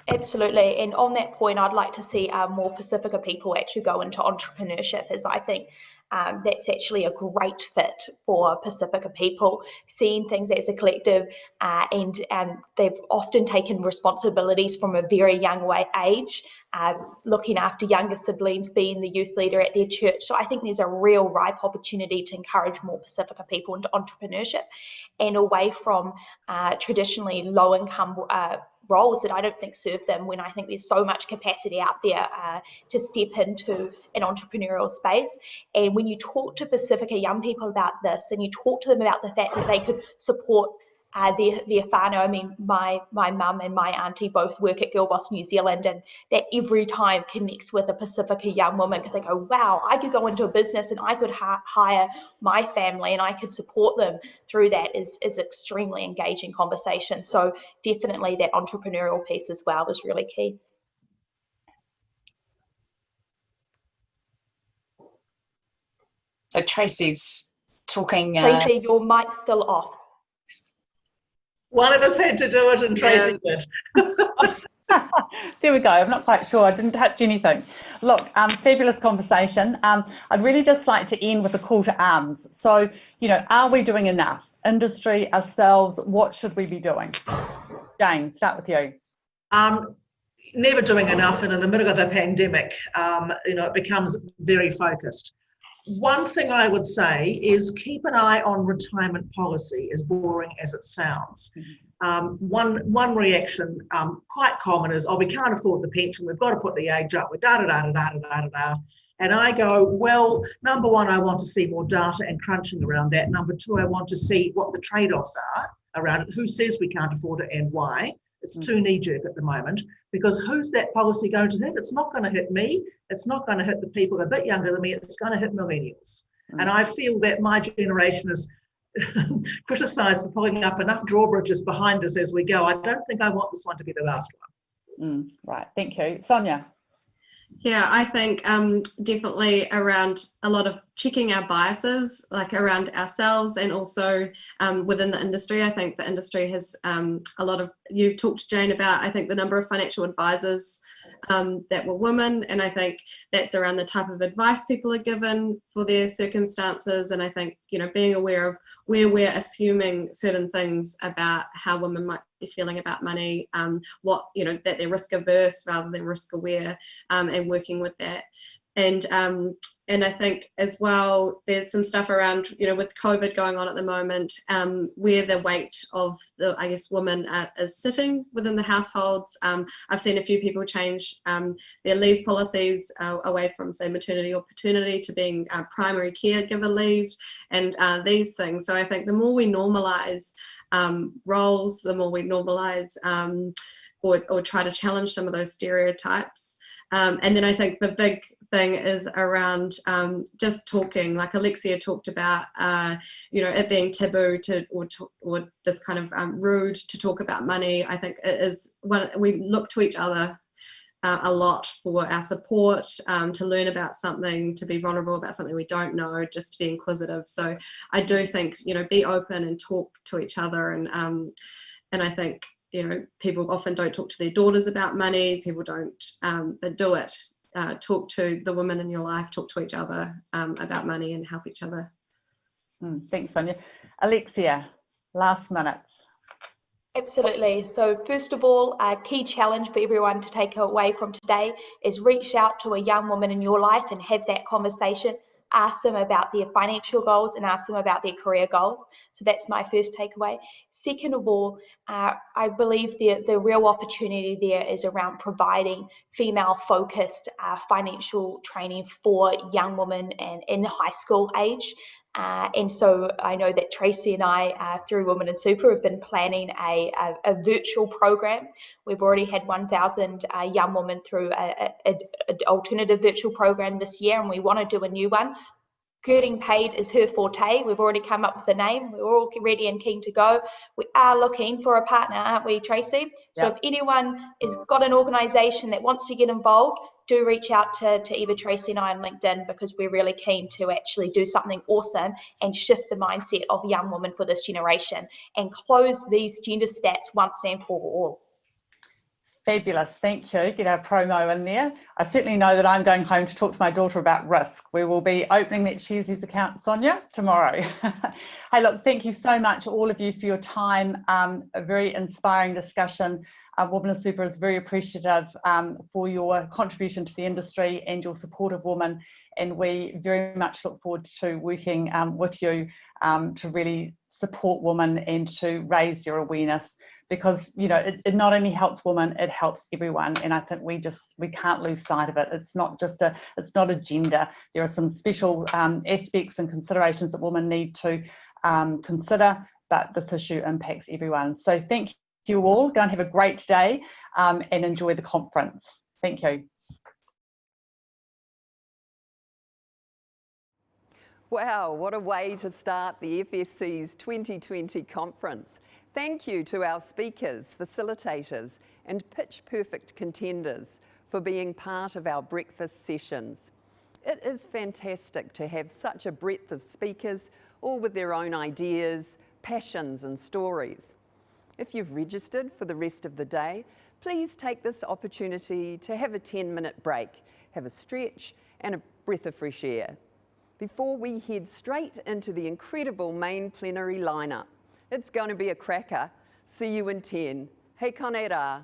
Absolutely, and on that point, I'd like to see more Pacifica people actually go into entrepreneurship, as I think that's actually a great fit for Pacifica people, seeing things as a collective, and they've often taken responsibilities from a very young age, looking after younger siblings, being the youth leader at their church. So I think there's a real ripe opportunity to encourage more Pacifica people into entrepreneurship and away from traditionally low-income roles that I don't think serve them, when I think there's so much capacity out there to step into an entrepreneurial space. And when you talk to Pacifica young people about this, and you talk to them about the fact that they could support their whānau, I mean, my mum and my auntie both work at Girlboss New Zealand, and that every time connects with a Pacifica young woman, because they go, wow, I could go into a business and I could hire my family and I could support them through that, is extremely engaging conversation. So definitely that entrepreneurial piece as well is really key. So Tracey's talking. Tracey, your mic's still off. One of us had to do it, and Tracey did. There we go. I'm not quite sure. I didn't touch anything. Look, fabulous conversation. I'd really just like to end with a call to arms. So, you know, are we doing enough? Industry, ourselves, what should we be doing? Jane, start with you. Never doing enough, and in the middle of a pandemic, you know, it becomes very focused. One thing I would say is keep an eye on retirement policy, as boring as it sounds. One reaction, quite common, is, oh, we can't afford the pension, we've got to put the age up, we're da-da-da-da-da-da-da-da. And I go, well, number one, I want to see more data and crunching around that. Number two, I want to see what the trade-offs are around it. Who says we can't afford it and why? It's too knee-jerk at the moment, because who's that policy going to hit? It's not going to hit me. It's not going to hit the people a bit younger than me. It's going to hit millennials. And I feel that my generation is criticised for pulling up enough drawbridges behind us as we go. I don't think I want this one to be the last one. Right, thank you. Sonya? Yeah, I think definitely around a lot of checking our biases, like around ourselves and also within the industry. I think the industry has a lot of, you talked to Jane about, I think the number of financial advisors that were women, and I think that's around the type of advice people are given for their circumstances. And I think, you know, being aware of where we're assuming certain things about how women might be feeling about money, what, you know, that they're risk averse rather than risk aware, and working with that. And I think as well, there's some stuff around, you know, with COVID going on at the moment, where the weight of the, I guess, women is sitting within the households. I've seen a few people change their leave policies away from, say, maternity or paternity to being primary caregiver leave and these things. So I think the more we normalise roles, the more we normalise or try to challenge some of those stereotypes. And then I think the big thing is around just talking, like Alexia talked about, you know, it being taboo or this kind of rude to talk about money. I think it is when we look to each other a lot for our support, to learn about something, to be vulnerable about something we don't know, just to be inquisitive. So I do think, you know, be open and talk to each other. And I think, you know, people often don't talk to their daughters about money. People don't, but do it. Talk to the women in your life, talk to each other about money and help each other. Thanks, Sonya. Alexia, last minutes. Absolutely. So first of all, a key challenge for everyone to take away from today is reach out to a young woman in your life and have that conversation. Ask them about their financial goals and ask them about their career goals. So that's my first takeaway. Second of all, I believe the real opportunity there is around providing female-focused financial training for young women and in high school age. And so I know that Tracey and I, through Women in Super, have been planning a virtual program. We've already had 1,000 young women through an alternative virtual program this year, and we want to do a new one. Getting paid is her forte. We've already come up with a name. We're all ready and keen to go. We are looking for a partner, aren't we, Tracey? So if anyone has got an organisation that wants to get involved, do reach out to either Tracey and I on LinkedIn, because we're really keen to actually do something awesome and shift the mindset of young women for this generation and close these gender stats once and for all. Fabulous, thank you. Get our promo in there. I certainly know that I'm going home to talk to my daughter about risk. We will be opening that Sharesies account, Sonya, tomorrow. Hey, look, thank you so much, all of you, for your time. A very inspiring discussion. Women in Super is very appreciative for your contribution to the industry and your support of women. And we very much look forward to working with you to really support women and to raise your awareness. Because, you know, it not only helps women, it helps everyone. And I think we can't lose sight of it. It's not a gender. There are some special aspects and considerations that women need to consider, but this issue impacts everyone. So thank you all. Go and have a great day and enjoy the conference. Thank you. Wow, what a way to start the FSC's 2020 conference. Thank you to our speakers, facilitators, and pitch-perfect contenders for being part of our breakfast sessions. It is fantastic to have such a breadth of speakers, all with their own ideas, passions, and stories. If you've registered for the rest of the day, please take this opportunity to have a 10-minute break, have a stretch and a breath of fresh air, before we head straight into the incredible main plenary lineup. It's going to be a cracker. See you in 10. Hei kane rā.